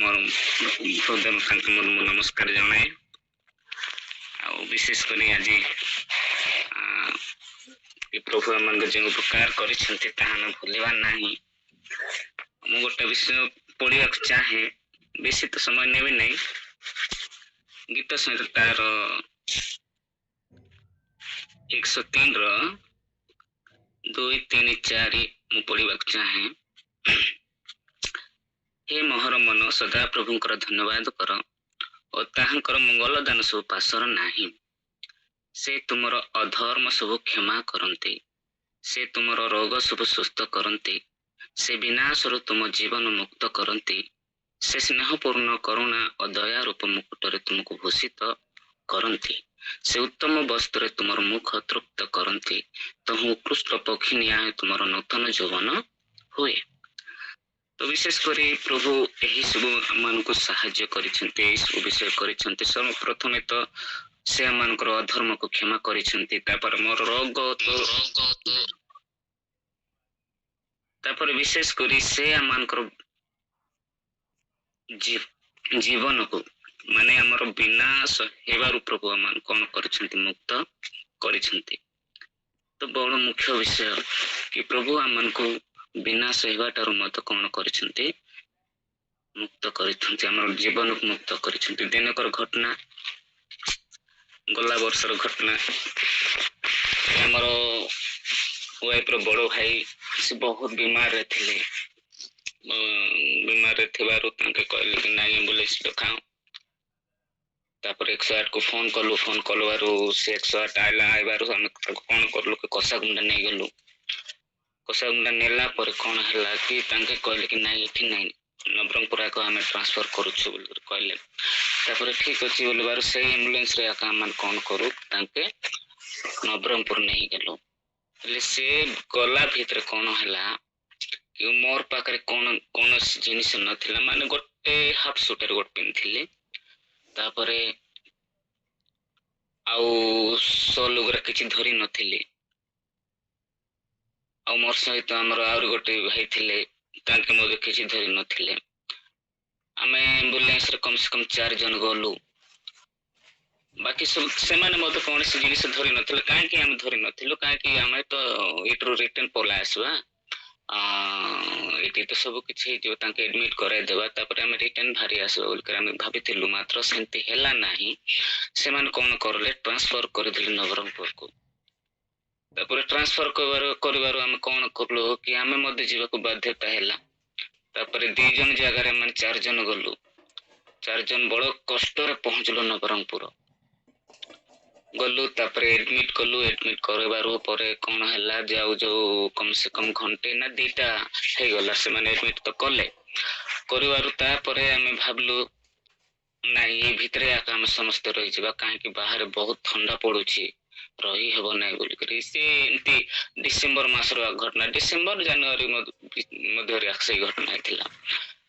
मोर हृदय नमस्कार जनाए। विशेष कर आज प्रभु आम जो उपकार कर भूलवा ना। मु गोटे विषय पढ़ा चाहे, बेसी तो समय नेबी नहीं। गीत सहित तार 103 2 3 4 मु पढ़ा चाहे। हे मोहर मन सदा प्रभुंकर धन्यवाद कर और ताहांकर मंगल दान सब पासर नाही। से तुमर अधर्म सब क्षमा करते, से तुमर रोग सब सुस्थ करते, से विनाशरु तुम जीवन मुक्त करते, से स्नेहपूर्ण करुणा और दया रूप मुकुटरे तुमको भूषित करते, से उत्तम वस्त्र तुमर मुख तृप्त करते, तहु उत्कृष्ट पक्षी न्याय तुमर नूतन यौवन हुए। तो विशेष करी प्रभु यही सब मान को साहाय्य करिसेंते, यही सब विषय करिसेंते। सर्वप्रथमे तो से मानकर अधर्म को क्षमा करिसेंते, तापर मोर रोग तो तापर विशेष करी से मानकर जीवन को माने हमर विनाश हेबारु प्रभु मान कोन करिसेंते, मुक्त करिसेंते। तो बड़ मुख्य विषय कि प्रभु आमन को विनाश हेबाटारु मत कोन करिसेंते, मुक्त करिसेंते, हमर जीवन को मुक्त करिसेंते। दिनकर घटना, गला वर्षर घटना, हमर वाइफ रो बड़ भाई से बहुत बीमार रे थिले। बीमार रे थिबारु तांके कहले कि नाइ एम्बुलेंस डकाओ। तापर 108 को फोन कलवारु से 108 आइला। आइबारु हम कोन करलु कि कसागुंडा नै गेलु। कसागुंडा नेला पर कोन हला कि तांके कहले कि नाइ एठी नाइ, नवरंगपुर को हमें ट्रांसफर करूछु बोल कहले। तापर ठीक अछि बोलबारु से एम्बुलेंस रे आका मन कोन करू, तांके नवरंगपुर नै गेलु। ले से गला भीतर कोन हला कि मोर पाखरे कोन जिनिस नथिला, माने गोटे हाफ स्वेटर गोट पिनथिले, तापरे आउ सोलुगरा किछि धरि नथिले। आ मोर सहित हमर आउर गोटे भाई थिले, तांके मोर किछि धरि नथिले। आमे एम्बुलेंस रे कम से कम 4 जन गलु। बाकी सब से माने मोर कोन जिनिस धरि नथिले। काहे कि हम धरि नथिलु, काहे कि हमें तो इटरो रिटर्न पला आसबा। एटी तो सब किछि जो तांके एडमिट कराय देबा, तापर हम रिटर्न भारी आसबा बोल कर हम भाबिथिलु। मात्र सेंति हेला नाही। से मान कोन करले, ट्रांसफर कर दिले नवरंगपुर को। तापर ट्रांसफर करबारो हम कोन करलो कि हमें मध्ये जीवा को बाध्यता हेला। तापर 2 जन जगह रे मन 4 जन गलु। 4 जन बड़ कष्ट रे पहुंचलो नवरंगपुर गलु। तापर एडमिट कलु। एडमिट करबारो परे कोन हला, जाऊ जो कम से कम घंटे ना 2टा हे गला। से माने एडमिट तो कले करबारो। तापरे हमें भाबलु नाइ ए भितरे आका हम समस्त रहि जिबा, काहे कि बाहर बहुत ठंडा पडुछि, रही हेबो नाइ बोल करी। से एंती डिसेंबर मास रो घटना, डिसेंबर जनवरी मध्य रे से घटना थिला।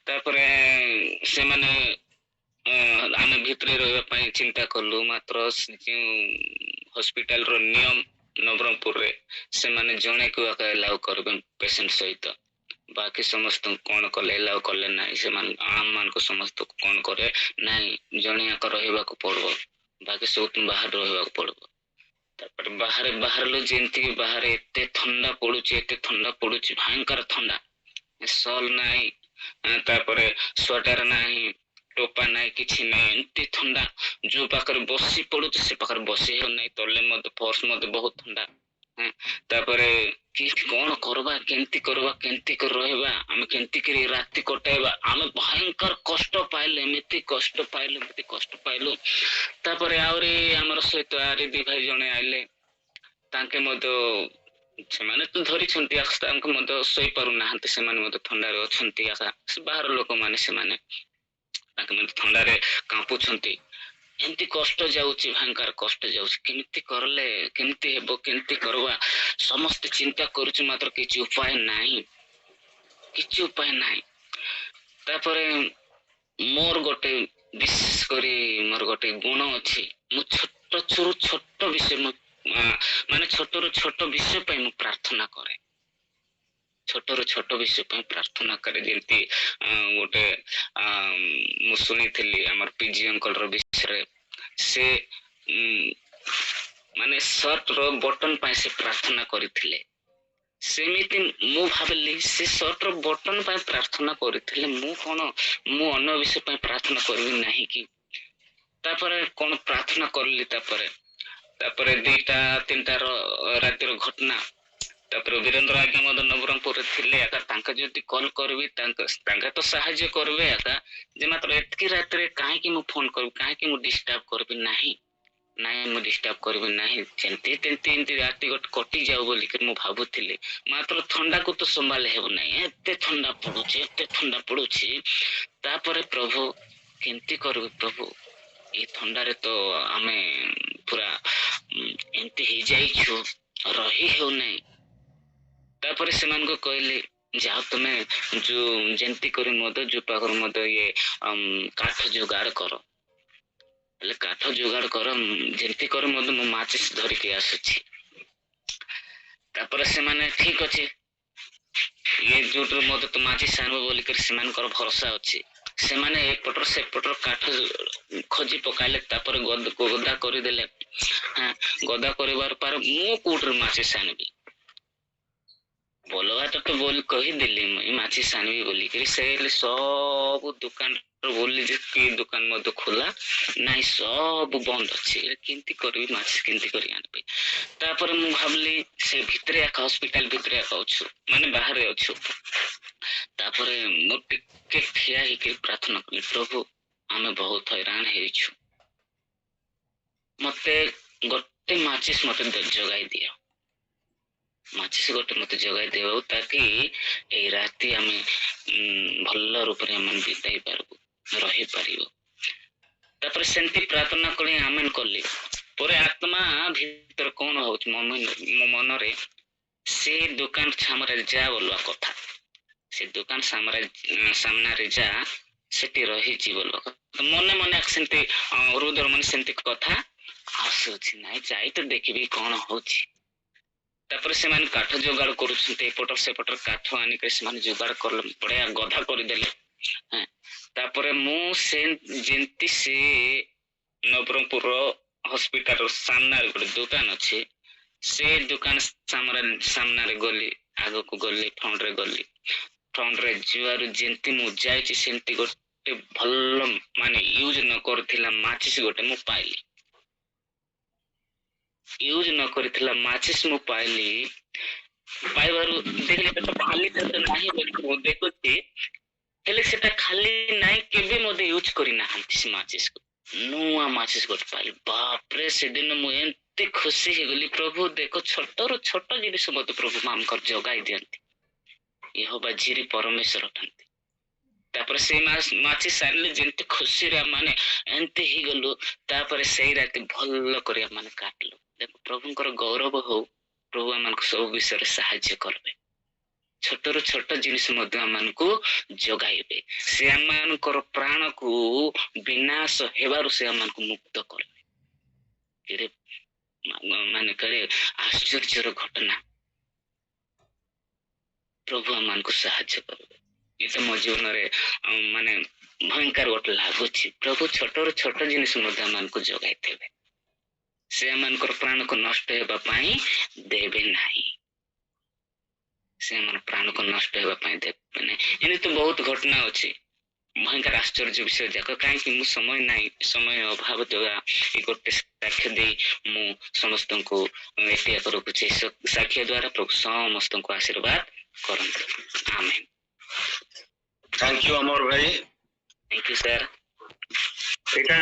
तापरे से माने आमे भितरे रहबा पई चिंता करलु। मात्र हॉस्पिटल रो नियम नवरंगपुर रे से माने जणे को आका अलाउ करबे पेशेंट सहित, बाकी समस्त कोन कले अलाउ कले नाइ। से मान आम मान को समस्त कोन करे नाइ, जणे आका रहबा को पड़बो, बाकी सब बाहर रहबा को पड़बो। तापर बाहर लो जेंती बाहर एते ठंडा पडुछि, भयंकर ठंडा। सॉल नाइ, तापर स्वेटर नाइ, टोपा नाइ, किछि नाइ, एंती ठंडा। जो पाकर बसी पडुछि से पाकर बसी हो नाइ, तले मत फोर्स मत बहुत ठंडा। तापरे कि कोन करबा, केंती कर रहबा, हम केंती करी राति कटाइबा। हम भयंकर कष्ट पाइलु। तापरे आउरी हमर सहित आरी 2 भाई जणे आइले, तांके मतो से माने तो धरि छंती आस्ता हमको मतो सोई पारु नाहंती। से माने मतो ठंडा रे छंती आका, से बाहर लोक माने से माने तांके मतो ठंडा रे कांपु छंती। एंती कष्ट जाउछि, भयंकर कष्ट जाउछि। केमिति करले, केमिति हेबो, केमिति करबा समस्त चिंता करूछि, मात्र किछि उपाय नाही। तापरे मोर गोटे विशेष करी मोर गोटे गुण अछि, मु छोट विषय माने छोट विषय पे मु प्रार्थना करे। छोट विषय पे प्रार्थना करे। जेंती गोटे ମୁଁ ଶୁଣିଥିଲି ଆମର ପିଜି ଅଙ୍କଲର ବିଷୟରେ। ସେ ମାନେ ସର୍ଟ ର ବଟନ ପାଇଁ ସେ ପ୍ରାର୍ଥନା କରିଥିଲେ। ସେମିତି ମୁଁ ଭାବିଲି ସେ ସର୍ଟ ର ବଟନ ପାଇଁ ପ୍ରାର୍ଥନା କରିଥିଲେ, ମୁଁ ଅନ୍ୟ ବିଷୟ ପାଇଁ ପ୍ରାର୍ଥନା କରିବି ନାହିଁ କି? ତାପରେ କଣ ପ୍ରାର୍ଥନା କରିଲି, ତାପରେ 2ଟା-3ଟାର ରାତିର ଘଟଣା। ତାପରେ ବୀରେନ୍ଦ୍ର ଆଜ୍ଞା ମଧ୍ୟ ନବରଙ୍ଗପୁରରେ ଥିଲେ। ଆକା ତାଙ୍କ ଯଦି କଲ୍ କରିବି ତାଙ୍କେ ତ ସାହାଯ୍ୟ କରିବେ ଆକା, ଯେ ମାତ୍ର ଏତିକି ରାତିରେ କାହିଁକି ମୁଁ ଫୋନ କରିବି, କାହିଁକି ମୁଁ ଡିଷ୍ଟର୍ବ କରିବି ନାହିଁ। ନାଇଁ ମୁଁ ଡିଷ୍ଟର୍ବ କରିବି ନାହିଁ, ଯେମିତି ତେମିତି ଏମିତି ରାତି ଗୋଟେ କଟି ଯାଉ ବୋଲିକି ମୁଁ ଭାବୁଥିଲି। ମାତ୍ର ଥଣ୍ଡାକୁ ତ ସମ୍ଭାଳି ହେବ ନାହିଁ, ଏତେ ଥଣ୍ଡା ପଡୁଛି। ତାପରେ ପ୍ରଭୁ କେମିତି କରିବୁ ପ୍ରଭୁ, ଏଇ ଥଣ୍ଡାରେ ତ ଆମେ ପୁରା ଏମିତି ହେଇଯାଇଛୁ, ରହି ହେଉନାହିଁ। ତାପରେ ସେମାନଙ୍କୁ କହିଲି, ଯାଅ ତମେ ଯେମିତି କରି ଯୋଉ ପାଖରୁ ଇଏ କାଠ ଯୋଗାଡ଼ କର। ହେଲେ କାଠ ଯୋଗାଡ଼ କର, ଯେମିତି କରି ମୁଁ ମାଚିସ୍ ଧରିକି ଆସୁଛି। ତାପରେ ସେମାନେ ଠିକ ଅଛି, ଇଏ ଯୋଉଠୁ ତ ମାଚିସ୍ ଆଣିବ ବୋଲିକରି ସେମାନଙ୍କର ଭରସା ଅଛି। ସେମାନେ ଏପଟର ସେପଟର କାଠ ଖୋଜି ପକାଇଲେ, ତାପରେ ଗଦା କରିଦେଲେ। ଗଦା କରିବାର ପାର ମୁଁ କୋଉଠୁ ମାଚିସ୍ ଆଣିବି? ବଲଗାଟ ତ କହିଦେଲି ମୁଁ ମାଚିସ୍ ଆଣିବି ବୋଲିକିରି। ସେ ସବୁ ଦୋକାନ ବୁଲି, କି ଦୋକାନ ମଧ୍ୟ ଖୋଲା ନାଇଁ, ସବୁ ବନ୍ଦ ଅଛି। କେମିତି କରିବି, ମାଚିସ୍ କେମିତି କରି ଆଣିବି? ତାପରେ ମୁଁ ଭାବିଲି ସେ ଭିତରେ ହସ୍ପିଟାଲ ଭିତରେ ଅଛୁ, ମାନେ ବାହାରେ ଅଛୁ। ତାପରେ ମୁଁ ଟିକେ ଠିଆ ହେଇକି ପ୍ରାର୍ଥନା କଲି, ପ୍ରଭୁ ଆମେ ବହୁତ ହଇରାଣ ହେଇଛୁ, ମତେ ଗୋଟେ ମାଚିସ୍ ଯୋଗାଇ ଦିଅ। ମାଚିସ୍ ଗୋଟେ ମତେ ଯୋଗାଇ ଦେବ, ତାକି ଏଇ ରାତି ଆମେ ଭଲ ରୂପରେ ଆମେ ବିତାଇ ପାରିବୁ, ରହିପାରିବୁ। ତାପରେ ସେମିତି ପ୍ରାର୍ଥନା କରି ଆମେନ୍ କଲି। ପରେ ଆତ୍ମା ଭିତରେ କଣ ହଉଛି ମୋ ମନରେ, ସେ ଦୋକାନ ସାମ୍ନାରେ ଯା ବୋଲବା କଥା, ସେ ଦୋକାନ ସାମ୍ନାରେ ଯା, ସେଠି ରହିଛି ବୋଲ। ମନେ ମନେ ସେମିତି ହୃଦୟ ମାନେ ସେମିତି କଥା ଆସୁଛି, ନାଇଁ ଯାଇ ତ ଦେଖିବି କଣ ହଉଛି। ତାପରେ ସେମାନେ କାଠ ଯୋଗାଡ଼ କରୁଛନ୍ତି, ଏପଟ ସେପଟର କାଠ ଆଣିକି ସେମାନେ ଯୋଗାଡ଼ କଲେ, ବଢିଆ ଗଧା କରିଦେଲେ। ତାପରେ ମୁଁ ଯେମିତି ସେ ନବରଙ୍ଗପୁର ହସ୍ପିଟାଲ ସାମ୍ନାରେ ଗୋଟେ ଦୋକାନ ଅଛି, ସେ ଦୋକାନ ସାମ୍ନାରେ ଗଲି, ଆଗକୁ ଗଲି, ଫ୍ରଣ୍ଟରେ ଯିବାରୁ ଯେମିତି ମୁଁ ଯାଇଛି, ସେମିତି ଗୋଟେ ଭଲ ମାନେ ୟୁଜ ନ କରୁଥିଲା ମାଚିସ୍ ଗୋଟେ ମୁଁ ପାଇଲି। ୟୁଜ ନ କରିଥିଲା ମାଚିସ୍ ମୁଁ ପାଇବାରୁ ଦେଖିଲି ସେଟା ଖାଲି ନାହିଁ ବୋଲି ମୁଁ ଦେଖୁଛି, ହେଲେ ସେଟା ଖାଲି ନାହିଁ, କେବେ ମଧ୍ୟ ୟୁଜ କରିନାହାନ୍ତି ସେ ମାଚିସ୍କୁ। ନୂଆ ମାଚିସ୍ ଗୋଟେ ପାଇଲି। ବାପରେ, ସେଦିନ ମୁଁ ଏତେ ଖୁସି ହେଇଗଲି। ପ୍ରଭୁ ଦେଖ, ଛୋଟରୁ ଛୋଟ ଜିନିଷ ମଧ୍ୟ ପ୍ରଭୁ ଆମଙ୍କର ଯୋଗାଇ ଦିଅନ୍ତି। ಯೆಹೋವ ଜିରି ପରମେଶ୍ୱର ଅଟନ୍ତି। ତାପରେ ସେଇ ମାଚିସ୍ ସାରିଲେ ଯେମିତି ଖୁସିରେ ମାନେ ଏମିତି ହେଇଗଲୁ। ତାପରେ ସେଇ ରାତି ଭଲ କରି ମାନେ କାଟିଲୁ। ଦେଖ, ପ୍ରଭୁଙ୍କର ଗୌରବ ହଉ, ପ୍ରଭୁ ଆମମାନଙ୍କୁ ସବୁ ବିଷୟରେ ସାହାଯ୍ୟ କରିବେ। ଛୋଟରୁ ଛୋଟ ଜିନିଷ ମଧ୍ୟ ଆମମାନଙ୍କୁ ଯୋଗାଇବେ। ସେ ଆମମାନଙ୍କର ପ୍ରାଣକୁ ବିନାଶ ହେବାରୁ ସେ ଆମମାନଙ୍କୁ ମୁକ୍ତ କରିବେ। ମାନେ କରେ ଆଶ୍ଚର୍ଯ୍ୟର ଘଟଣା, ପ୍ରଭୁ ଆମମାନଙ୍କୁ ସାହାଯ୍ୟ କରିବେ। ଏତ ମୋ ଜୀବନରେ ମାନେ ଭୟଙ୍କର ଗୋଟେ ଲାଗୁଛି। ପ୍ରଭୁ ଛୋଟରୁ ଛୋଟ ଜିନିଷ ମଧ୍ୟ ଆମମାନଙ୍କୁ ଯୋଗାଇଥିବେ। ସେ ଆମମାନଙ୍କର ପ୍ରାଣକୁ ନଷ୍ଟ ହେବା ପାଇଁ ଦେବେ ନାହିଁ। ସେ ଆମର ପ୍ରାଣକୁ ନଷ୍ଟ ହେବା ପାଇଁ ଦେବେ ନାହିଁ। ଏମିତି ବହୁତ ଘଟଣା ଅଛି, ଭୟଙ୍କର ଆଶ୍ଚର୍ଯ୍ୟ ବିଷୟ ଯାକ। କାହିଁକି ମୁଁ ସମୟ ନାହିଁ, ସମୟ ଅଭାବ ଦ୍ୱାରା ଏ ଗୋଟେ ସାକ୍ଷ୍ୟ ଦେଇ ମୁଁ ସମସ୍ତଙ୍କୁ ଏତିକି ରଖୁଛି। ସାକ୍ଷ୍ୟ ଦ୍ୱାରା ପ୍ରଭୁ ସମସ୍ତଙ୍କୁ ଆଶୀର୍ବାଦ କରନ୍ତୁ। ଆମେନ୍। थैंक यू अमर भाई। Thank you sir. এটা